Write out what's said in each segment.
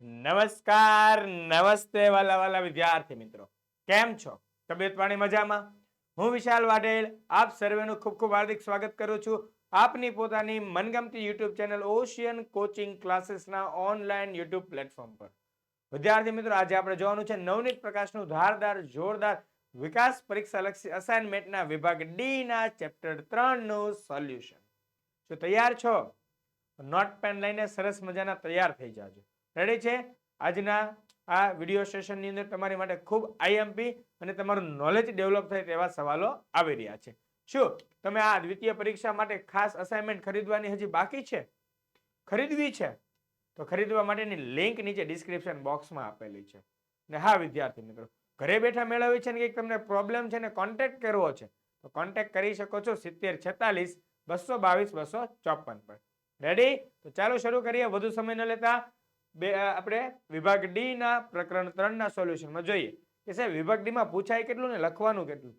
નમસ્કાર નમસ્તે વાલા વાલા વિદ્યાર્થી મિત્રો, કેમ છો? તબિયત પાણી મજામાં? હું વિશાલ વાઢેલ આપ સર્વેનું ખૂબ ખૂબ હાર્દિક સ્વાગત કરું છું આપની પોતાની મનગમતી યુટ્યુબ ચેનલ ઓશિયન કોચિંગ ક્લાસીસના ઓનલાઈન યુટ્યુબ પ્લેટફોર્મ પર. વિદ્યાર્થી મિત્રો, આજે આપણે જોવાનું છે નવનીત પ્રકાશનું ધારદાર જોરદાર વિકાસ પરીક્ષા લક્ષી અસાઇનમેન્ટના વિભાગ ડી ના ચેપ્ટર 3 નું સોલ્યુશન. જો તૈયાર છો, નોટ પેન લઈને સરસ મજાના તૈયાર થઈ જાજો. રેડી છે? આજના આ વિડિયો સેશનની અંદર તમારી માટે ખૂબ આઈએમપી અને તમારું નોલેજ ડેવલપ થાય તેવા સવાલો આવી રહ્યા છે. શું તમે આ દ્વિતીય પરીક્ષા માટે ખાસ અસાઇનમેન્ટ ખરીદવાની હજી બાકી છે? ખરીદવી છે તો ખરીદવા માટેની લિંક નીચે ડિસ્ક્રિપ્શન બોક્સમાં આપેલી છે. ને હા વિદ્યાર્થી મિત્રો, ઘરે બેઠા મેળવવી છે ને કંઈક તમને પ્રોબ્લેમ છે ને કોન્ટેક્ટ કરવો છે તો કોન્ટેક્ટ કરી શકો છો 7046 222 254 પર. રેડી? તો ચાલો શરૂ કરીએ. વધુ સમય ન લેતા આપણે વિભાગ ડી ના પ્રકરણ 3 ના સોલ્યુશનમાં જોઈએ કે સાહેબ વિભાગ ડી માં પૂછાય કેટલું ને લખવાનું કેટલું.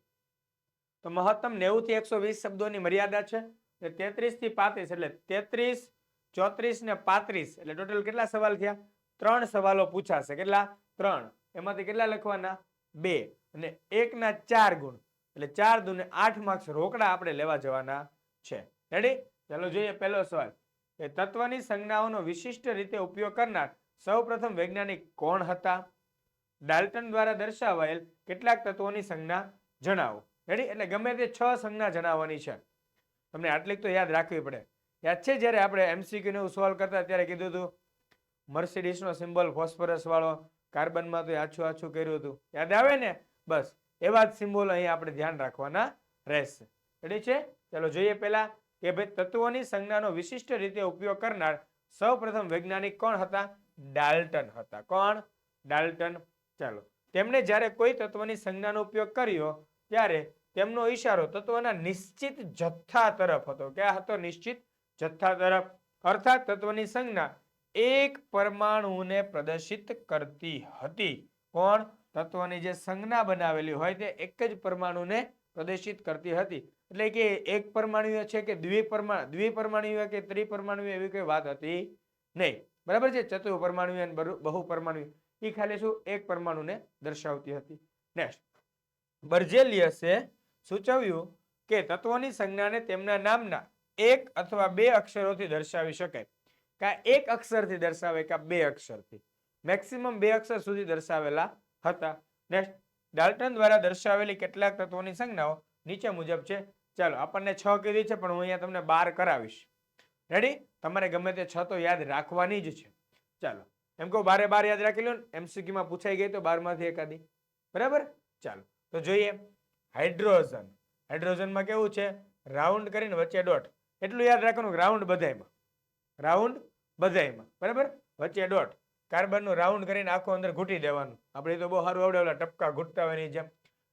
તો મહત્તમ 90 થી 120 શબ્દોની મર્યાદા છે. 33 થી 35 એટલે 33, 34 ને 35 એટલે ટોટલ કેટલા સવાલ થયા? 3 સવાલો પૂછાશે. કેટલા? 3. એમાંથી કેટલા લખવાના? 2 અને 1 ના 4 ગુણ એટલે 4 દુને 8 માર્ક્સ રોકડા આપણે લેવા જવાના છે. રેડી? ચાલો જોઈએ પહેલો સવાલ. એ તત્વની સંજ્ઞાઓનો વિશિષ્ટ રીતે ઉપયોગ કરનાર સૌપ્રથમ વૈજ્ઞાનિક કોણ હતા? ડાલ્ટન દ્વારા દર્શાવાયેલ કેટલાક તત્વોની સંજ્ઞા જણાવો. રેડી? એટલે ગમે તે 6 સંજ્ઞા જણાવવાની છે. તમને આટલીક તો યાદ રાખવી પડે. યાદ છે જ્યારે આપણે એમસીક્યુ નું સોલ્વ કરતા ત્યારે કીધું હતું મર્સિડીઝનો સિમ્બોલ ફોસ્ફરસ વાળો, કાર્બનમાં તો આછું આછું કર્યું હતું. યાદ આવે ને? બસ એવા જ સિમ્બોલ અહીં આપણે ધ્યાન રાખવાના રહેશે. રેડી છે? ચાલો જોઈએ પહેલા કે ભાઈ તત્વોની સંજ્ઞાનો વિશિષ્ટ રીતે ઉપયોગ કરનાર સૌપ્રથમ વૈજ્ઞાનિક કોણ હતા? ડાલ્ટન હતા. કોણ? ડાલ્ટન. ચાલો, તેમણે જ્યારે કોઈ તત્વની સંજ્ઞાનો ઉપયોગ કર્યો ત્યારે તેમનો ઈશારો તત્વના નિશ્ચિત જથ્થા તરફ હતો. ક્યાં હતો? નિશ્ચિત જથ્થા તરફ. અર્થાત તત્વની સંજ્ઞા એક પરમાણુને પ્રદર્શિત કરતી હતી. કોણ? તત્વની જે સંજ્ઞા બનાવેલી હોય તે એક જ પરમાણુને પ્રદર્શિત કરતી હતી. એટલે કે એક પરમાણુય છે કે દ્વિપરમાણુય કે ત્રિપરમાણુય એવી કોઈ વાત હતી નહીં. બરાબર છે? ચતુપરમાણુય અને બહુપરમાણુય એ ખાલી શું એક પરમાણુને દર્શાવતી હતી. નેક્સ્ટ, બર્જેલિયસે સૂચવ્યું કે તત્વોની સંજ્ઞાને તેમના નામના એક અથવા બે અક્ષરોથી દર્શાવી શકાય. કા એક અક્ષરથી દર્શાવે કા બે અક્ષરથી. મેક્સિમમ બે અક્ષર સુધી દર્શાવેલા હતા. નેક્સ્ટ, ડાલ્ટન દ્વારા દર્શાવેલી કેટલાક તત્વોની સંજ્ઞાઓ નીચે મુજબ છે. ચાલો, આપણને 6 કીધી છે પણ હું અહીંયા તમને 12 કરાવીશ. રેડી? તમારે ગમે તે 6 તો યાદ રાખવાની જ છે. ચાલો, એમ કહો 12 યાદ રાખી લો ને, એમસીક્યુ માં પૂછાઈ ગઈ તો 12 માંથી એકાદી. બરાબર? ચાલો તો જોઈએ. હાઇડ્રોજન. હાઇડ્રોજનમાં કેવું છે? રાઉન્ડ કરીને વચ્ચે ડોટ. એટલું યાદ રાખવાનું, રાઉન્ડ બધાયમાં. રાઉન્ડ બધાયમાં. બરાબર? વચ્ચે ડોટ. કાર્બન નું રાઉન્ડ કરીને આખું અંદર ઘૂંટી દેવાનું. આપણે તો બહુ સારું આવડે ઓલા ટપકા ઘૂંટતા હોય એની જેમ.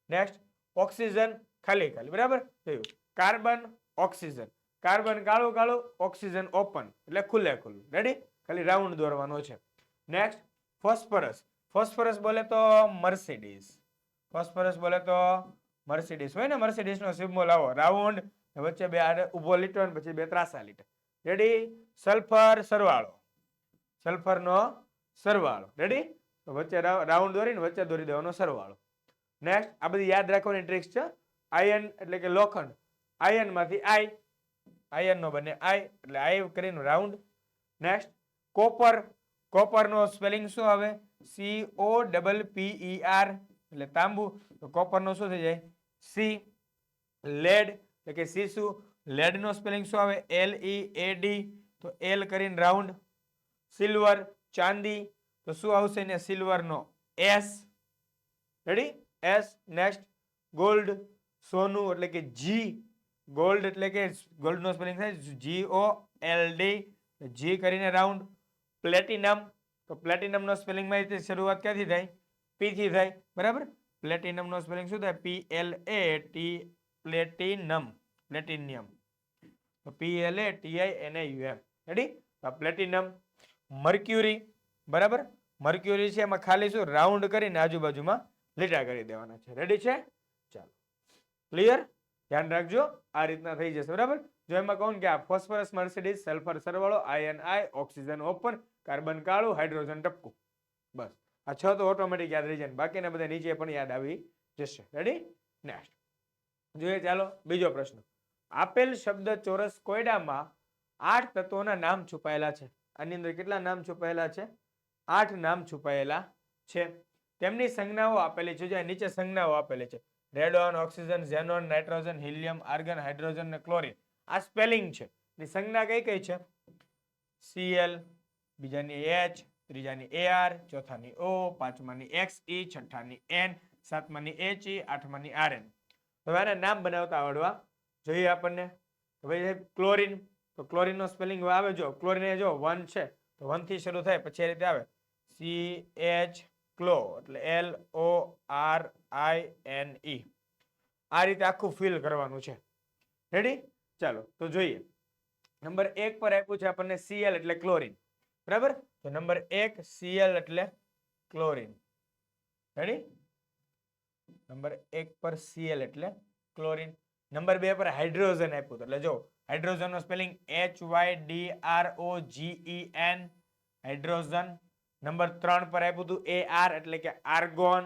નેક્સ્ટ, ઓક્સિજન ખાલી ખાલી. બરાબર? થયું. Carbon, oxygen. કાર્બન કાળું કાળું, ઓક્સિજન ઓપન એટલે ખુલ્લે ખુલ્લું. રેડી? ખાલી રાઉન્ડ દોરવાનો છે. Next, phosphorus. ફોસ્ફરસ બોલે તો મર્સિડીઝ. ફોસ્ફરસ બોલે તો મર્સિડીઝ હોય ને, મર્સિડીઝ નો સિમ્બોલ આવો રાઉન્ડ, વચ્ચે બે ઉભો લીટો અને પછી બે ત્રાસા લીટા. રેડી? સલ્ફર સરવાળો. સલ્ફર નો સરવાળો. રેડી? તો વચ્ચે રાઉન્ડ દોરીને વચ્ચે દોરી દેવાનો સરવાળો. નેક્સ્ટ, આ બધી યાદ રાખવાની ટ્રિક્સ છે. આયન એટલે કે લોખંડ. આયન માંથી આઈ, આયન નો બને આઈ એટલે આઈ કરીને રાઉન્ડ. Next, copper. કોપર નો સ્પેલિંગ શું આવે? COPPER એટલે તાંબુ. તો કોપર નો શું થઈ જાય? સી. લેડ એટલે કે સીસુ. લેડ નો સ્પેલિંગ શું આવે? LEAD તો એલ કરીને રાઉન્ડ. સિલ્વર, ચાંદી તો શું આવશે ને? સિલ્વર નો yes. Ready? Yes. Next, gold. સોનું એટલે કે જી. ગોલ્ડ એટલે કે ગોલ્ડ નો સ્પેલિંગ થાય GOLD, જી કરીને રાઉન્ડ. પ્લેટિનમ તો પ્લેટિનમ નો સ્પેલિંગ માં શરૂઆત ક્યાંથી થાય? પી થી થાય. બરાબર? પ્લેટિનમ નો સ્પેલિંગ શું થાય? PLAT, platinum, platinum. PLATINUM. Ready? Platinum. Mercury. બરાબર? મર્ક્યુરી છે એમાં ખાલી શું રાઉન્ડ કરીને આજુબાજુમાં લીટા કરી દેવાના છે. રેડી છે? ચાલો, ક્લિયર? ધ્યાન રાખજો, આ રીતના થઈ જશે. બરાબર? જો એમાં કહું કે આ ફોસ્ફરસ મર્સિડીઝ, સલ્ફર સરવાળો, આયન આય, ઓક્સિજન ઓપન, કાર્બન કાળું, હાઇડ્રોજન ટપકું. બસ આ 6 તો ઓટોમેટિક યાદ રહી જાય, બાકીના બધા નીચે પણ યાદ આવી જશે. રેડી? નેક્સ્ટ જોઈએ. ચાલો બીજો પ્રશ્ન. આપેલ શબ્દ ચોરસ કોયડામાં 8 તત્વોના નામ છુપાયેલા છે. આની અંદર કેટલા નામ છુપાયેલા છે? 8 નામ છુપાયેલા છે. તેમની સંજ્ઞાઓ આપેલી છે. જે નીચે સંજ્ઞાઓ આપેલી છે: radon, oxygen, xenon, nitrogen, helium, argon, hydrogen અને ક્લોરીન. આ સ્પેલિંગ છે. ની સંજ્ઞા કઈ કઈ છે? Cl, બીજાની H, ત્રીજાની Ar, ચોથાની O, પાંચમાની Xe, છઠ્ઠાની N, સાતમાની He, આઠમાની Rn. હવે આના નામ બનાવતા આવડવા જોઈએ આપણને. હવે ક્લોરીન, તો ક્લોરીન નો સ્પેલિંગ આવે. જો ક્લોરીન જો 1 છે તો 1 થી શરૂ થાય, પછી આ રીતે આવે CH ક્લો, એટલે LORINE. આ રીતે આખું ફિલ કરવાનું છે. રેડી? ચાલો તો જોઈએ. નંબર 1 પર આપ્યું છે આપણને Cl એટલે ક્લોરીન. બરાબર? તો નંબર 1 Cl એટલે ક્લોરીન. રેડી? નંબર 1 પર Cl એટલે ક્લોરીન. નંબર 2 પર હાઇડ્રોજન આપ્યું, એટલે જો હાઇડ્રોજન નો સ્પેલિંગ HYDROGEN, હાઇડ્રોજન. નંબર 3 પર આપ્યું હતું AR એટલે કે આર્ગોન.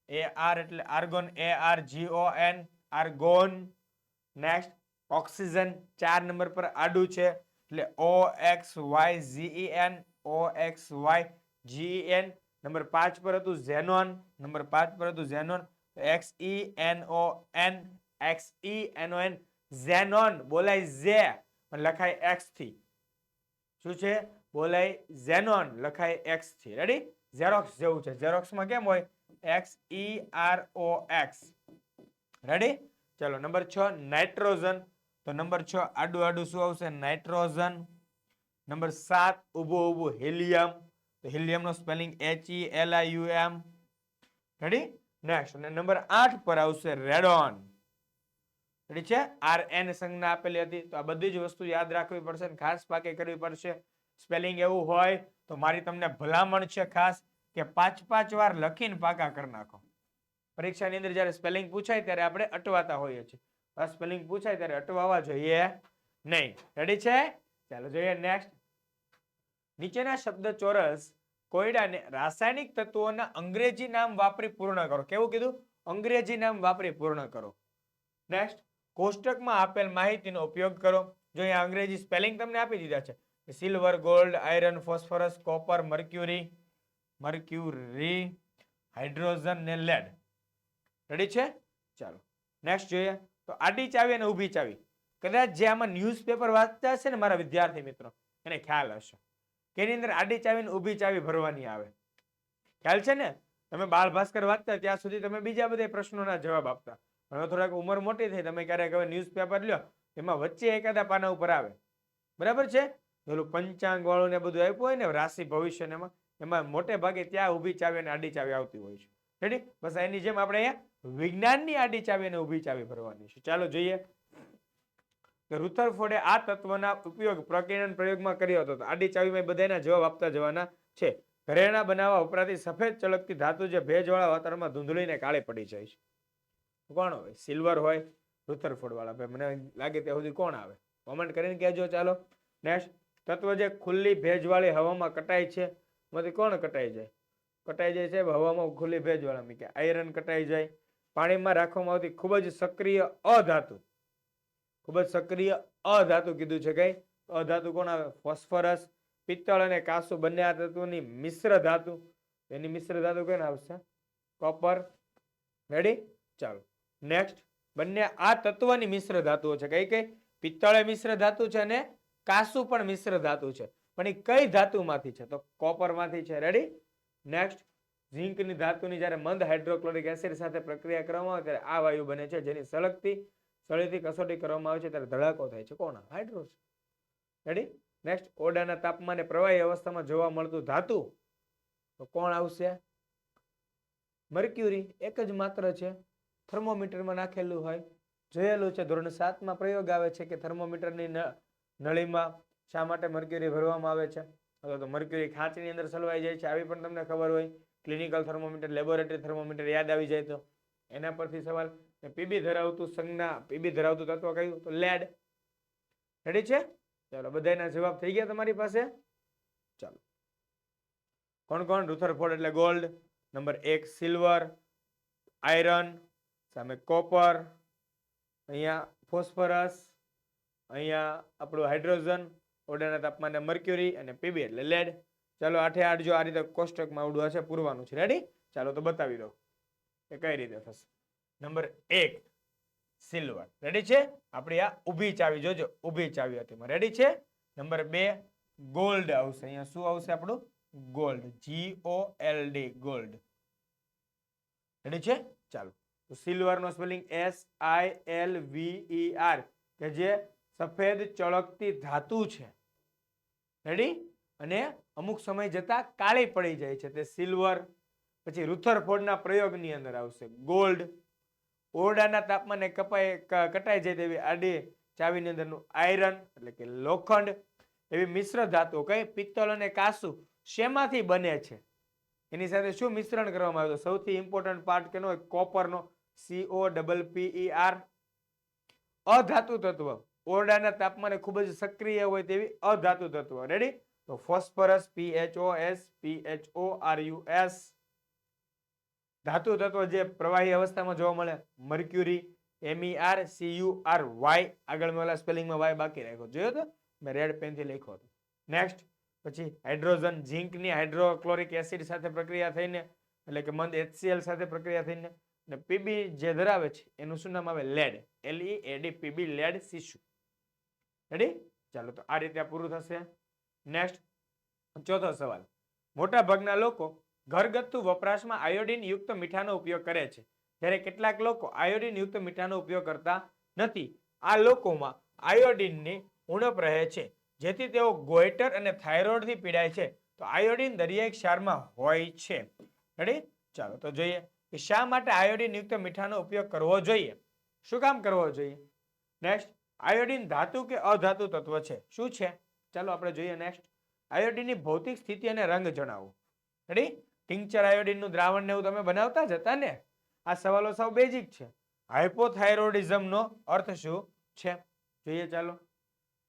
AR એટલે argon, ARGON, argon. Next oxygen 4 number પર આડું છે એટલે OXYGEN, OXYGEN. નંબર 5 પર હતું ઝેનોન. નંબર 5 પર હતું ઝેનોન, XENON, XENON. ઝેનોન બોલાય ઝે પણ લખાય X થી. શું છે? બોલાય ઝેનોન, લખાય X થી. રેડી? ઝેરોક્સ જેવું છે. ઝેરોક્સમાં કેમ હોય? XEROX. રેડી? ચલો નંબર 6 નાઇટ્રોજન. તો નંબર 6 આડું આડું શું આવશે? નાઇટ્રોજન. નંબર 7 ઊભું ઊભું હિલિયમ. તો હિલિયમ નો સ્પેલિંગ HELIUM. રેડી? નેક્સ્ટ અને નંબર 8 પર આવશે રેડોન. રેડી છે? RN સંજ્ઞા આપેલી હતી. તો આ બધી જ વસ્તુ યાદ રાખવી પડશે અને ખાસ પાકે કરવી પડશે. સ્પેલિંગ એવું હોય તો મારી તમને ભલામણ છે ખાસ કે 5-5 વાર લખીને પાકા કરી નાખો. પરીક્ષાની અંદર જ્યારે સ્પેલિંગ પૂછાય ત્યારે આપણે અટવાતા હોઈએ છીએ. આ સ્પેલિંગ પૂછાય ત્યારે અટવાવા જોઈએ નહીં. રેડી છે? ચાલો જોઈએ નેક્સ્ટ. નીચેના શબ્દ ચોરસ કોયડાને રાસાયણિક તત્વોના અંગ્રેજી નામ વાપરી પૂર્ણ કરો. કેવું કીધું? અંગ્રેજી નામ વાપરી પૂર્ણ કરો. નેક્સ્ટ કોષ્ટકમાં આપેલ માહિતીનો ઉપયોગ કરો. જો અહીંયા અંગ્રેજી સ્પેલિંગ તમને આપી દીધા છે: silver, gold, iron, phosphorus, copper, mercury, hydrogen ને લેડ. રેડી છે? ચાલો નેક્સ્ટ જોઈએ. તો આડી ચાવી અને ઊભી ચાવી. કદાચ જે આમાં ન્યૂઝપેપર વાંચતા હશે ને મારા વિદ્યાર્થી મિત્રો, એને ખ્યાલ હશે કે એની અંદર આડી ચાવી અને ઊભી ચાવી ભરવાની આવે. ખ્યાલ છે ને? તમે બાળ ભાસ્કર વાંચતા ત્યાં સુધી તમે બીજા બધા પ્રશ્નોના જવાબ આપતા. હવે થોડાક ઉંમર મોટી થઈ, તમે ક્યારેક હવે ન્યૂઝપેપર લ્યો, એમાં વચ્ચે એકાદા પાના ઉપર આવે. બરાબર છે? પેલું પંચાંગ વાળું ને બધું આપ્યું હોય ને, રાશિ ભવિષ્ય ને એમાં મોટે ભાગે ત્યાં ઊભી ચાવી અને આડી ચાવી આવતી હોય છે. રેડી? બસ એની જેમ આપણે અહીંયા વિજ્ઞાનની આડી ચાવી અને ઊભી ચાવી ભરવાની છે. ચાલો જોઈએ. રુથરફોર્ડે આ તત્વના ઉપયોગ પ્રકીર્ણન પ્રયોગમાં કર્યો હતો. આડી ચાવીમાં બધાના જવાબ આપતા જવાના છે. ઘરેણાં બનાવવા વપરાતી સફેદ ચળકતી ધાતુ જે ભેજવાળા વાતાવરણમાં ધૂંધળીને કાળી પડી જાય છે. કોણ હોય? સિલ્વર હોય. રુથરફોર્ડ વાળા. ભાઈ મને લાગે ત્યાં સુધી કોણ આવે? કોમેન્ટ કરીને કહેજો. ચાલો નેક્સ્ટ. તત્વ જે ખુલ્લી ભેજવાળી હવામાં કટાય છે, એમાંથી કોણ કટાઈ જાય? કટાઈ જાય છે હવામાં ખુલ્લી ભેજવાળામાં. કે આયરન કટાઈ જાય. પાણીમાં રાખવામાં આવતી ખૂબ જ સક્રિય અધાતુ. ખૂબ જ સક્રિય અધાતુ કીધું છે. કઈ અધાતુ કોણ આવે? ફોસ્ફરસ. પિત્તળ અને કાંસુ બંને આ તત્વની મિશ્ર ધાતુ. એની મિશ્ર ધાતુ કઈ આવશે? કોપર. રેડી? ચાલો નેક્સ્ટ. બંને આ તત્વની મિશ્ર ધાતુઓ છે. કઈ કઈ? પિત્તળ એ મિશ્ર ધાતુ છે અને કાંસુ પણ મિશ્ર ધાતુ છે. પણ એ કઈ ધાતુમાંથી છે? તો કોપરમાંથી છે. રેડી? નેક્સ્ટ. ઝીંકની ધાતુની જ્યારે મંદ હાઇડ્રોક્લોરિક એસિડ સાથે પ્રક્રિયા કરવામાં આવે ત્યારે આ વાયુ બને છે, જેની સળીથી કસોટી કરવામાં આવે છે ત્યારે ધડાકો થાય છે. કોણ? હાઇડ્રોજન. રેડી? નેક્સ્ટ. ઓરડાના તાપમાને પ્રવાહી અવસ્થામાં જોવા મળતું ધાતુ તો કોણ આવશે? મર્ક્યુરી. એક જ માત્ર છે, થર્મોમીટરમાં નાખેલું હોય. જોયેલું છે ધોરણ 7માં પ્રયોગ આવે છે કે થર્મોમીટરની નળીમાં શા માટે મર્ક્યુરી ભરવામાં આવે છે, અથવા તો મર્ક્યુરી ખાંચની અંદર સલવાઈ જાય છે, આવી પણ તમને ખબર હોય. ક્લિનિકલ થર્મોમીટર, લેબોરેટરી થર્મોમીટર યાદ આવી જાય તો એના પરથી સવાલ. પીબી ધરાવતું સંજ્ઞા, પીબી ધરાવતું તત્વ કયું? તો લેડ. રેડી છે? ચાલો બધાના જવાબ થઈ ગયા તમારી પાસે? ચાલો કોણ કોણ? રુથરફોર્ડ એટલે ગોલ્ડ, નંબર 1 સિલ્વર, આયરન, સામે કોપર, અહીંયા ફોસ્ફરસ, અહીંયા આપણું હાઇડ્રોજન, ઓરડાના તાપમાને મર્ક્યુરી અને પીબી એટલે લેડ. ચાલો 8 8 જો આ રીતે કોષ્ટકમાં આવડું હશે પૂરવાનું છે. રેડી? ચાલો તો બતાવી દો કે કઈ રીતે થશે. Number 1 silver. રેડી છે? આપણી આ ઊભી ચાવી જોજો, ઊભી ચાવી હતી. રેડી છે? નંબર 2 ગોલ્ડ આવશે. અહીંયા શું આવશે આપણું? Gold, GOLD, gold. રેડી છે? ચાલો તો સિલ્વર નો સ્પેલિંગ SILVER, કે જે સફેદ ચળકતી ધાતુ છે. રેડી? અને અમુક સમય જતા કાળી પડી જાય છે, તે સિલ્વર. પછી રુથરફોર્ડના પ્રયોગની અંદર આવશે ગોલ્ડ. ઓરડાના તાપમાને કટાઈ જાય તેવી આડી ચાવીની અંદરનું આયરન એટલે કે લોખંડ. એવી મિશ્ર ધાતુ કઈ? પિત્તળ અને કાંસુ શેમાંથી બને છે? એની સાથે શું મિશ્રણ કરવામાં આવ્યું? સૌથી ઇમ્પોર્ટન્ટ પાર્ટ કેનો હોય? કોપરનો, COPPER. અધાતુ તત્વ, ઓરડાના તાપમાને ખૂબ જ સક્રિય હોય તેવી અધાતુ તત્વ. રેડી? તો ફોસ્ફરસ, PHOS. ધાતુ તત્વ જે પ્રવાહી અવસ્થામાં જોવા મળે મર્ક્યુરી, MERCURY. આગળ મેં ઓલા સ્પેલિંગમાં વાય બાકી રાખ્યો, જોયો તો? મેં રેડ પેનથી લખ્યો હતો. નેક્સ્ટ પછી હાઇડ્રોજન, ઝિંકની હાઇડ્રોક્લોરિક એસિડ સાથે પ્રક્રિયા થઈને એટલે કે મંદ HCl સાથે પ્રક્રિયા થઈને અને પીબી જે ધરાવે છે એનું શું નામ આવે? લેડ, LEAD, પીબી, લેડ શીશુ. રેડી? ચાલો તો આ રીતે પૂરું થશે. નેક્સ્ટ ચોથો સવાલ. મોટા ભાગના લોકો ઘરગથ્થુ વપરાશમાં આયોડિન યુક્ત મીઠાનો ઉપયોગ કરે છે, જ્યારે કેટલાક લોકો આયોડિન યુક્ત મીઠાનો ઉપયોગ કરતા નથી. આ લોકોમાં આયોડિનની ઉણપ રહે છે, જેથી તેઓ ગોઈટર અને થાઇરોઇડથી પીડાય છે. તો આયોડિન દરિયાઈ ક્ષારમાં હોય છે. રેડી? ચાલો તો જોઈએ કે શા માટે આયોડિન યુક્ત મીઠાનો ઉપયોગ કરવો જોઈએ. શું કામ કરવો જોઈએ? નેક્સ્ટ, આયોડિન ધાતુ કે અધાતુ તત્વ છે? શું છે? ચાલો આપણે જોઈએ. નેક્સ્ટ, આયોડિનની ભૌતિક સ્થિતિ અને રંગ જણાવો. રેડી? ટિંકચર આયોડિનનું દ્રાવણ ને એવું તમે બનાવતા જ હતા ને? આ સવાલો સાવ બેઝિક છે. હાઇપોથાઇરોઇડિઝમનો અર્થ શું છે? જોઈએ ચાલો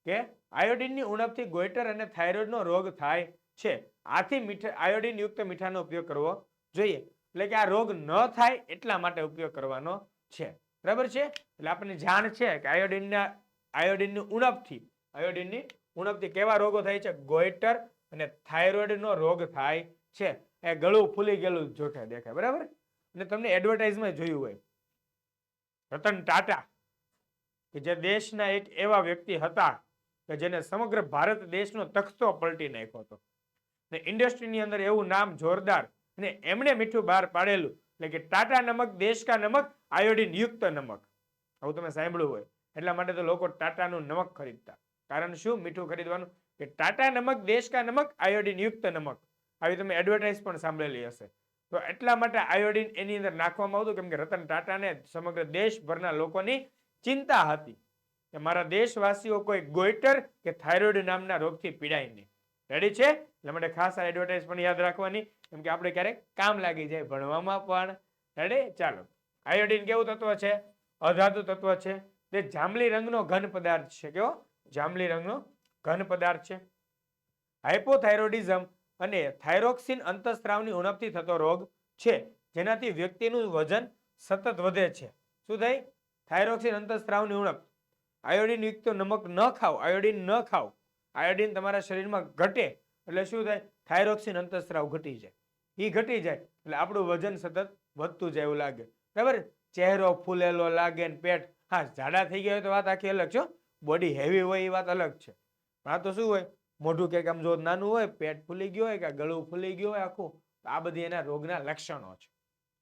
કે આયોડિનની ઉણપથી ગોઈટર અને થાઇરોઇડનો રોગ થાય છે. આથી આયોડિન યુક્ત મીઠાનો ઉપયોગ કરવો જોઈએ. એટલે કે આ રોગ ન થાય એટલા માટે ઉપયોગ કરવાનો છે. બરાબર છે? એટલે આપણને જાણ છે કે આયોડિનની ઉણપથી કેવા રોગો થાય છે? ગોઈટર અને થાઇરોઇડનો રોગ થાય છે. એ ગળું ફૂલી ગયેલું જોઠે દેખાય. બરાબર? અને તમને એડવર્ટાઇઝમાં જોયું હોય રતન ટાટા, કે જે દેશના એક એવા વ્યક્તિ હતા કે જેને સમગ્ર ભારત દેશનો તખતો પલટી નાખ્યો હતો. ને ઇન્ડસ્ટ્રીની અંદર એવું નામ જોરદાર, અને એમણે મીઠું બહાર પાડેલું એટલે કે ટાટા નમક, દેશ કા નમક, આયોડિન યુક્ત નમક. આવું તમે સાંભળ્યું હોય. એટલા માટે તો લોકો ટાટાનું નમક ખરીદતા. કારણ શું મીઠું ખરીદવાનું? કે ટાટા નમક, દેશ કા નમક, આયોડિન યુક્ત નમક. આવી તમે એડવર્ટાઇઝ પણ સાંભળેલી હશે. તો એટલા માટે આયોડિન એની અંદર નાખવામાં આવતું, કેમ કે રતન ટાટાને સમગ્ર દેશભરના લોકોની ચિંતા હતી કે મારા દેશવાસીઓ કોઈ ગોઈટર કે થાઇરોઇડ નામના રોગથી પીડાય નહીં. રેડી છે? એટલે માટે ખાસ આ એડવર્ટાઇઝ પણ યાદ રાખવાની, કેમ કે આપણે ક્યારેક કામ લાગી જાય ભણવામાં પણ. રેડી? ચાલો, આયોડિન કેવું તત્વ છે? અધાતુ તત્વ છે. તે જાંબલી રંગનો ઘન પદાર્થ છે. કેવો? જાંબલી રંગનો ઘન પદાર્થ છે. હાઇપોથાઇરોઇડિઝમ અને થાઇરોક્સિન અંતઃસ્ત્રાવની ઉણપથી થતો રોગ છે, જેનાથી વ્યક્તિનું વજન સતત વધે છે. શું થાય? થાઇરોક્સિન અંતઃસ્ત્રાવની ઉણપ. આયોડિન યુક્ત નમક ન ખાવ, આયોડિન ન ખાવ, આયોડિન તમારા શરીરમાં ઘટે એટલે શું થાય? થાઇરોક્સિન અંતઃસ્ત્રાવ ઘટી જાય. એ ઘટી જાય એટલે આપણું વજન સતત વધતું જાય એવું લાગે. બરાબર? ચહેરો ફૂલેલો લાગે ને પેટ, હા જાડા થઈ ગયા હોય તો વાત આખી અલગ છે. બોડી હેવી હોય એ વાત અલગ છે. આ તો શું હોય? મોઢું કંઈક આમ જો નાનું હોય, પેટ ફૂલી ગયું હોય કે ગળું ફૂલી ગયું હોય આખું, આ બધી એના રોગના લક્ષણો છે.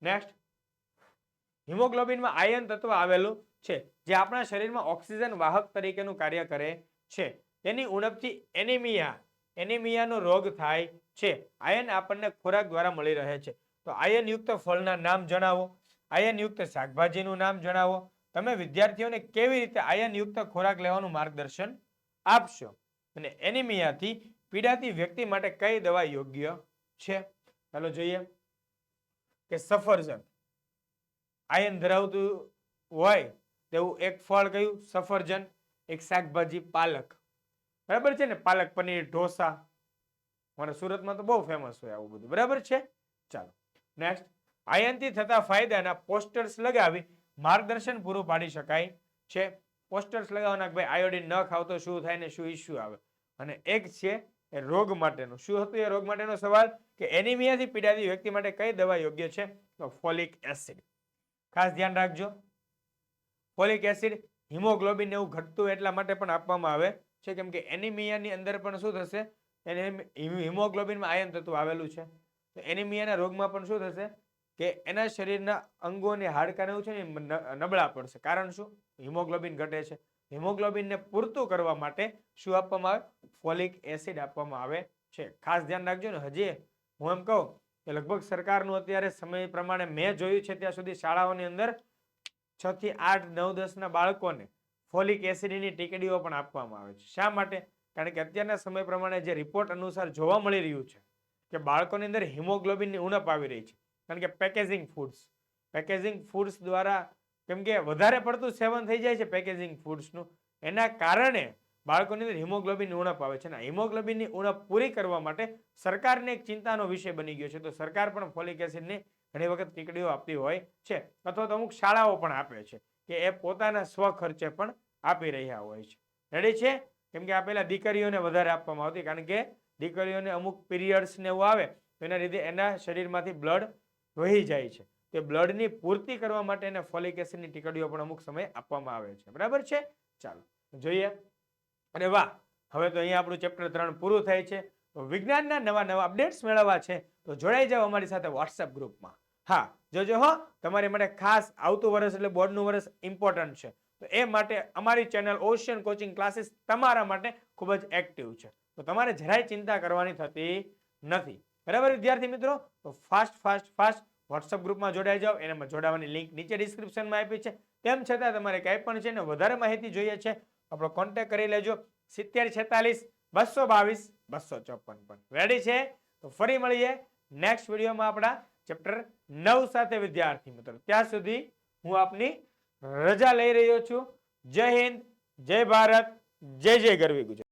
નેક્સ્ટ, હિમોગ્લોબિનમાં આયર્ન તત્વ આવેલું છે, જે આપણા શરીરમાં ઓક્સિજન વાહક તરીકેનું કાર્ય કરે છે. તેની ઉણપથી એનિમિયાનો રોગ થાય છે. આયર્ન આપણને ખોરાક દ્વારા મળી રહે છે. તો આયર્ન યુક્ત ફળના નામ જણાવો, આયર્ન યુક્ત શાકભાજીનું નામ જણાવો. તમે વિદ્યાર્થીઓને કેવી રીતે આયર્ન યુક્ત ખોરાક લેવાનું માર્ગદર્શન આપશો? અને એનિમિયાથી પીડાતી વ્યક્તિ માટે કઈ દવા યોગ્ય છે? ચાલો જોઈએ કે સફરજન આયર્ન ધરાવતું હોય તેવું એક ફળ કયું? સફરજન. એક શાકભાજી પાલક, બરાબર છે ને, પાલક પનીર ઢોસા, મારા સુરતમાં તો બહુ ફેમસ હોય આવું બધું, બરાબર છે. ચાલો નેક્સ્ટ, આયનથી થતા ફાયદાના પોસ્ટર્સ લગાવી માર્ગદર્શન પૂરું પાડી શકાય છે. પોસ્ટર્સ લગાવવાના કે ભાઈ આયોડિન ન ખાવ તો શું થાય ને શું ઇસ્યુ આવે. અને એક છે એ રોગ માટેનું. શું હતું એ રોગ માટેનો સવાલ? કે એનિમિયાથી પીડાતી વ્યક્તિ માટે કઈ દવા યોગ્ય છે? તો ફોલિક એસિડ. ખાસ ધ્યાન રાખજો. ફોલિક એસિડ હિમોગ્લોબિન એવું ઘટતું એટલા માટે પણ આપવામાં આવે છે કેમ કે એનિમિયાની અંદર પણ શું થશે, એને હિમોગ્લોબિનમાં આયન તત્વ આવેલું છે. તો એનિમિયાના રોગમાં પણ શું થશે કે એના શરીરના અંગો અને હાડકાને એવું છે ને નબળા પડશે. કારણ શું? હિમોગ્લોબિન ઘટે છે. હિમોગ્લોબિનને પૂરતું કરવા માટે શું આપવામાં આવે? ફોલિક એસિડ આપવામાં આવે છે. ખાસ ધ્યાન રાખજો ને. હજી હું એમ કહું કે લગભગ સરકારનું અત્યારે સમય પ્રમાણે મેં જોયું છે ત્યાં સુધી શાળાઓની અંદર 6 થી 8, 9, 10 ના બાળકોને ફોલિક એસિડની ટીકડીઓ પણ આપવામાં આવે છે. શા માટે? કારણ કે અત્યારના સમય પ્રમાણે જે રિપોર્ટ અનુસાર જોવા મળી રહ્યું છે કે બાળકોની અંદર હિમોગ્લોબિનની ઉણપ આવી રહી છે. કારણ કે પેકેજિંગ ફૂડ્સ દ્વારા, કેમ કે વધારે પડતું સેવન થઈ જાય છે પેકેજિંગ ફૂડ્સનું, એના કારણે બાળકોની અંદર હિમોગ્લોબિનની ઉણપ આવે છે. અને હિમોગ્લોબિનની ઉણપ પૂરી કરવા માટે સરકારને એક ચિંતાનો વિષય બની ગયો છે. તો સરકાર પણ ફોલિક એસિડની ઘણી વખત ટીકડીઓ આપતી હોય છે, અથવા તો અમુક શાળાઓ પણ આપે છે કે એ પોતાના સ્વખર્ચે પણ આપી રહ્યા હોય છે. રેડી છે? કેમ કે આ પહેલા દીકરીઓને વધારે આપવામાં આવતી, કારણ કે દીકરીઓને અમુક પીરિયડ્સ ને એવું આવે તો એના લીધે એના શરીરમાંથી બ્લડ વહી જાય છે. તે બ્લડની પૂર્તિ કરવા માટે એને ફોલિક એસિડની ટીકડીઓ પણ અમુક સમય આપવામાં આવે છે. બરાબર છે? ચાલો જોઈએ. અરે વાહ, હવે તો અહીંયા આપણું ચેપ્ટર 3 પૂરું થાય છે. તો વિજ્ઞાનના નવા નવા અપડેટ્સ મેળવવા છે તો જોડાઈ જાઓ અમારી સાથે વોટ્સએપ ગ્રુપમાં. હા, જોજો હો, તમારી માટે ખાસ આવતું વર્ષ એટલે બોર્ડનું વર્ષ ઇમ્પોર્ટન્ટ છે. તો એ માટે અમારી ચેનલ ઓશિયન કોચિંગ ક્લાસીસ તમારા માટે ખૂબ જ એક્ટિવ છે. તો તમારે જરાય ચિંતા કરવાની થતી નથી. બરાબર વિદ્યાર્થી મિત્રો? તો ફાસ્ટ વોટ્સએપ ગ્રુપમાં જોડાઈ જાઓ. એનામાં જોડાવાની લિંક નીચે ડિસ્ક્રિપ્શનમાં આપી છે. તેમ છતાં તમારે કંઈ પણ છે ને વધારે માહિતી જોઈએ છે, આપણો કોન્ટેક્ટ કરી લેજો 7046 222 254 પર. રેડી છે? તો ફરી મળીએ નેક્સ્ટ વિડીયોમાં આપણા ચેપ્ટર 9 સાથે વિદ્યાર્થી મિત્રો. ત્યાં સુધી હું આપની રજા લઈ રહ્યો છું. જય હિન્દ, જય ભારત, જય જય ગરવી ગુજરાત.